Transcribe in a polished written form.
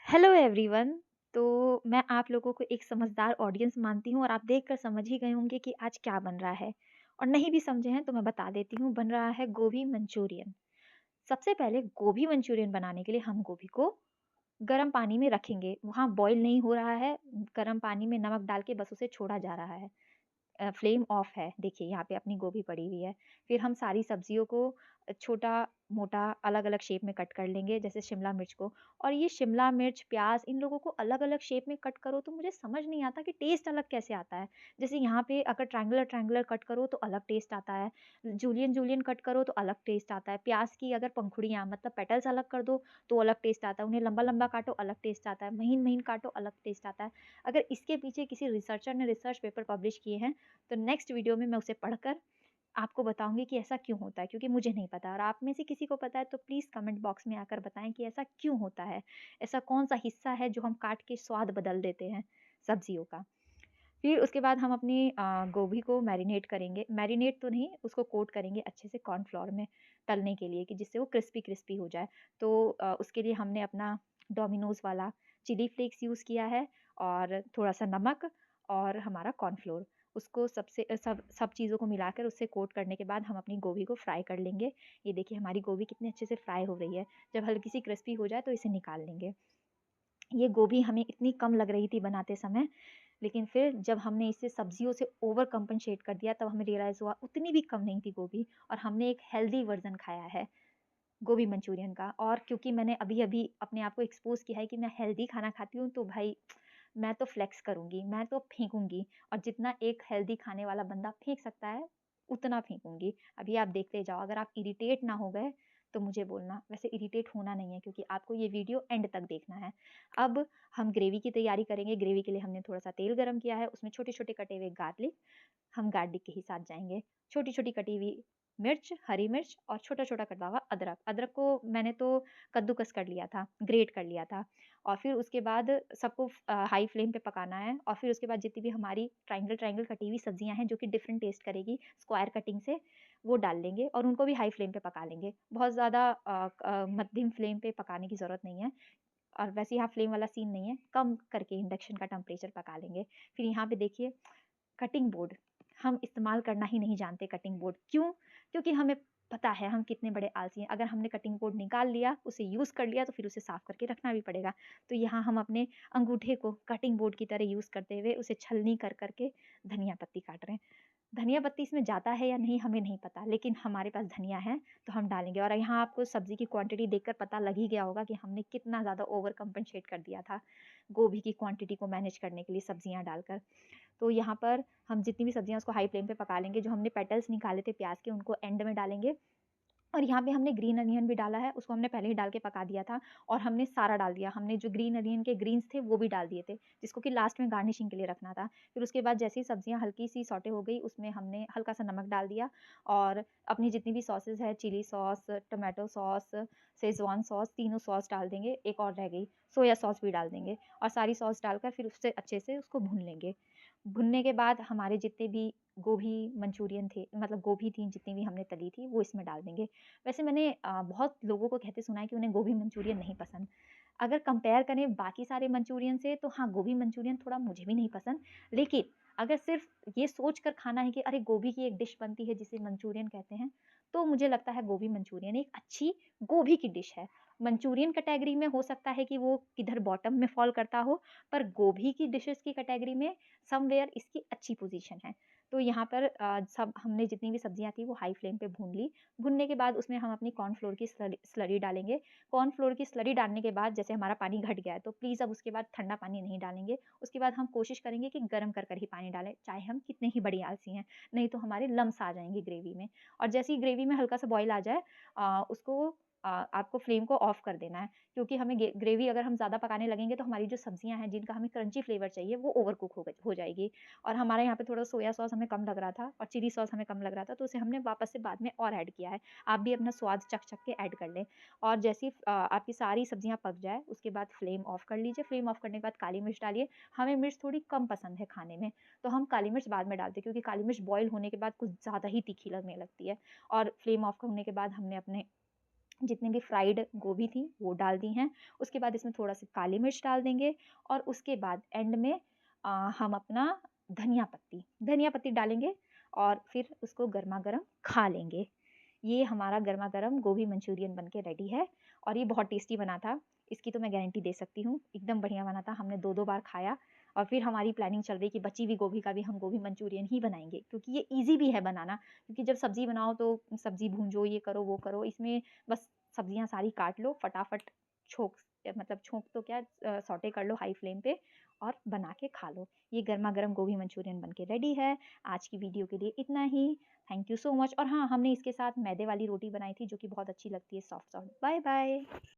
Hello everyone. तो मैं आप लोगों को एक समझदार ऑडियंस मानती हूँ और आप देखकर समझ ही गए होंगे कि आज क्या बन रहा है। और नहीं भी समझे हैं तो मैं बता देती हूँ, बन रहा है गोभी मंचूरियन। सबसे पहले गोभी मंचूरियन बनाने के लिए हम गोभी को गर्म पानी में रखेंगे। वहाँ बॉईल नहीं हो रहा है, गर्म पानी में नमक डाल के बस उसे छोड़ा जा रहा है। फ्लेम ऑफ है। देखिए यहाँ पे अपनी गोभी पड़ी हुई है। फिर हम सारी सब्जियों को छोटा-मोटा अलग-अलग शेप में कट कर लेंगे, जैसे शिमला मिर्च को। और ये शिमला मिर्च, प्याज़ इन लोगों को अलग-अलग शेप में कट करो तो मुझे समझ नहीं आता कि टेस्ट अलग कैसे आता है। जैसे यहाँ पे अगर ट्रायंगुलर-ट्रायंगुलर कट करो तो अलग टेस्ट आता है, जूलियन-जूलियन कट करो तो अलग टेस्ट आता है। प्याज़ की अगर पंखुड़ियाँ मतलब पेटल्स अलग कर दो तो अलग टेस्ट आता है, उन्हें लंबा-लंबा काटो अलग टेस्ट आता है, महीन-महीन काटो अलग टेस्ट आता है। अगर इसके पीछे किसी रिसर्चर ने रिसर्च पेपर पब्लिश किए हैं तो नेक्स्ट वीडियो में मैं उसे पढ़कर आपको बताऊँगी कि ऐसा क्यों होता है, क्योंकि मुझे नहीं पता और आप में से किसी को पता है तो प्लीज़ कमेंट बॉक्स में आकर बताएँ कि ऐसा क्यों होता है? ऐसा कौन-सा हिस्सा है जो हम काट के स्वाद बदल देते हैं सब्जियों का? फिर उसके बाद हम अपनी गोभी को मैरिनेट करेंगे, मैरिनेट तो नहीं उसको कोट करेंगे अच्छे से कॉर्नफ्लोर में तलने के लिए कि जिससे वो क्रिस्पी-क्रिस्पी हो जाए। तो उसके लिए हमने अपना डोमिनोज़ वाला चिली फ्लेक्स यूज़ किया है और थोड़ा-सा नमक और हमारा कॉर्नफ्लोर। उसको सबसे सब सब चीज़ों को मिलाकर उससे कोट करने के बाद हम अपनी गोभी को फ्राई कर लेंगे। ये देखिए हमारी गोभी कितने अच्छे से फ्राई हो रही है। जब हल्की सी क्रिस्पी हो जाए तो इसे निकाल लेंगे। ये गोभी हमें इतनी कम लग रही थी बनाते समय, लेकिन फिर जब हमने इसे सब्जियों से ओवर कम्पेंसेट कर दिया तब हमें रियलाइज़ हुआ उतनी भी कम नहीं थी गोभी और हमने एक हेल्दी वर्ज़न खाया है गोभी मंचूरियन का। और क्योंकि मैंने अभी-अभी अपने आप को एक्सपोज़ किया है कि मैं हेल्दी खाना खाती हूँ तो भाई मैं तो फ्लेक्स करूँगी, मैं तो फेंकूँगी और जितना एक हेल्दी खाने वाला बंदा फेंक सकता है, उतना फेंकूँगी। अभी आप देखते जाओ, अगर आप इरिटेट ना हो गए, तो मुझे बोलना। वैसे इरिटेट होना नहीं है क्योंकि आपको ये वीडियो एंड तक देखना है। अब हम ग्रेवी की तैयारी करेंगे। ग्रेवी के लिए हमने थोड़ा-सा तेल गरम किया है, उसमें छोटे-छोटे कटे हुए गार्लिक, हम गार्लिक के ही साथ जाएँगे। छोटी-छोटी कटी हुई मिर्च, हरी मिर्च और छोटा-छोटा कटा हुआ अदरक। अदरक को मैंने तो कद्दूकस कर लिया था, ग्रेट कर लिया था। और फिर उसके बाद सबको हाई फ्लेम पे पकाना है और फिर उसके बाद जितनी भी हमारी ट्रायंगल-ट्रायंगल कटी हुई सब्जियाँ हैं जो कि डिफरेंट टेस्ट करेगी स्क्वायर कटिंग से, वो डाल लेंगे और उनको भी हाई फ्लेम पे पका लेंगे। बहुत ज़्यादा मध्यम फ्लेम पे पकाने की ज़रूरत नहीं है और वैसे यहाँ फ्लेम वाला सीन नहीं है, कम करके इंडक्शन का टेम्परेचर पका लेंगे। फिर यहाँ पे देखिए कटिंग बोर्ड हम इस्तेमाल करना ही नहीं जानते कटिंग बोर्ड। क्यों? क्योंकि हमें पता है हम कितने बड़े आलसी हैं। अगर हमने कटिंग बोर्ड निकाल लिया, उसे यूज़ कर लिया तो फिर उसे साफ़ करके रखना भी पड़ेगा। तो यहाँ हम अपने अंगूठे को कटिंग बोर्ड की तरह यूज़ करते हुए उसे छलनी कर के धनिया पत्ती काट रहे हैं। धनिया पत्ती इसमें जाता है या नहीं हमें नहीं पता, लेकिन हमारे पास धनिया है तो हम डालेंगे। और यहाँ आपको सब्ज़ी की क्वांटिटी देखकर पता लग ही गया होगा कि हमने कितना ज़्यादा ओवर कम्पेंसेट कर दिया था, गोभी की क्वांटिटी को मैनेज करने के लिए सब्जियाँ डालकर। तो यहाँ पर हम जितनी भी सब्जियाँ उसको हाई फ्लेम पे पका लेंगे, जो हमने पेटल्स निकाले थे प्याज़ के उनको एंड में डालेंगे। और यहाँ पे हमने ग्रीन अनियन भी डाला है, उसको हमने पहले ही डाल के पका दिया था और हमने सारा डाल दिया। हमने जो ग्रीन अनियन के ग्रीन्स थे वो भी डाल दिए थे, जिसको कि लास्ट में गार्निशिंग के लिए रखना था। फिर उसके बाद जैसे ही सब्जियाँ हल्की-सी सौटे हो गई, उसमें हमने हल्का-सा नमक डाल दिया और अपनी जितनी भी सॉसेज़ है, chilli sauce, tomato sauce, Schezwan sauce, तीनों सॉस डाल देंगे। एक और रह गई, सोया सॉस भी डाल देंगे और सारी सॉस डालकर फिर उससे अच्छे से उसको भून लेंगे। भुनने के बाद हमारे जितने भी गोभी मंचूरियन थे, मतलब गोभी थी जितनी भी हमने तली थी, वो इसमें डाल देंगे। वैसे मैंने बहुत लोगों को कहते सुना है कि उन्हें गोभी मंचूरियन नहीं पसंद। अगर कंपेयर करें बाकी सारे मंचूरियन से तो हाँ, गोभी मंचूरियन थोड़ा मुझे भी नहीं पसंद। लेकिन अगर सिर्फ़ ये सोच कर खाना है कि अरे गोभी की एक डिश बनती है जिसे मंचूरियन कहते हैं, तो मुझे लगता है गोभी मंचूरियन एक अच्छी गोभी की डिश है। मंचूरियन कैटेगरी में हो सकता है कि वो किधर बॉटम में फ़ॉल करता हो, पर गोभी की डिशेज़ की कैटेगरी में समवेयर इसकी अच्छी पोज़ीशन है। तो यहाँ पर सब हमने जितनी भी सब्जियाँ थी वो हाई फ्लेम पे भून ली। भुनने के बाद उसमें हम अपनी कॉर्नफ्लोर की स्लरी डालेंगे। कॉर्नफ्लोर की स्लरी डालने के बाद जैसे हमारा पानी घट गया है तो प्लीज़ अब उसके बाद ठंडा पानी नहीं डालेंगे। उसके बाद हम कोशिश करेंगे कि गरम कर ही पानी डालें, चाहे हम कितने ही बड़ी आलसी हैं, नहीं तो हमारे लम्स आ जाएँगे ग्रेवी में। और जैसे ही ग्रेवी में हल्का-सा बॉयल आ जाए उसको आपको फ्लेम को ऑफ कर देना है, क्योंकि हमें ग्रेवी अगर हम ज़्यादा पकाने लगेंगे तो हमारी जो सब्जियाँ हैं जिनका हमें क्रंची फ्लेवर चाहिए वो ओवर कुक हो जाएगी। और हमारे यहाँ पे थोड़ा सोया सॉस हमें कम लग रहा था और चिली सॉस हमें कम लग रहा था तो उसे हमने वापस से बाद में और ऐड किया है। आप भी अपना स्वाद चख के ऐड कर लें। और जैसे ही आपकी सारी सब्जियाँ पक जाए उसके बाद फ्लेम ऑफ कर लीजिए। फ्लेम ऑफ करने के बाद काली मिर्च डालिए। हमें मिर्च थोड़ी कम पसंद है खाने में, तो हम काली मिर्च बाद में डालते हैं क्योंकि काली मिर्च बॉयल होने के बाद कुछ ज़्यादा ही तीखी लगने लगती है। और फ्लेम ऑफ होने के बाद हमने अपने जितनी भी फ्राइड गोभी थी वो डाल दी हैं। उसके बाद इसमें थोड़ा सा काली मिर्च डाल देंगे और उसके बाद एंड में हम अपना धनिया पत्ती डालेंगे और फिर उसको गर्मा गर्म खा लेंगे। ये हमारा गर्मा गर्म गोभी मंचूरियन बन के रेडी है और ये बहुत टेस्टी बना था। इसकी तो मैं गारंटी दे सकती हूँ, एकदम बढ़िया बना था। हमने 2-2 बार खाया और फिर हमारी प्लानिंग चल रही कि बची हुई गोभी का भी हम गोभी मंचूरियन ही बनाएँगे, क्योंकि ये ईज़ी भी है बनाना। क्योंकि जब सब्ज़ी बनाओ तो सब्ज़ी भूंजो, ये करो, वो करो, इसमें बस सब्जियाँ सारी काट लो, फटाफट छोंक मतलब छोंक तो क्या सौटे कर लो हाई फ्लेम पे और बना के खा लो। ये गरमा-गरम गोभी मंचूरियन बन के रेडी है। आज की वीडियो के लिए इतना ही। Thank you so much. और हाँ, हमने इसके साथ मैदे वाली रोटी बनाई थी जो कि बहुत अच्छी लगती है, सॉफ्ट-सॉफ्ट। Bye bye.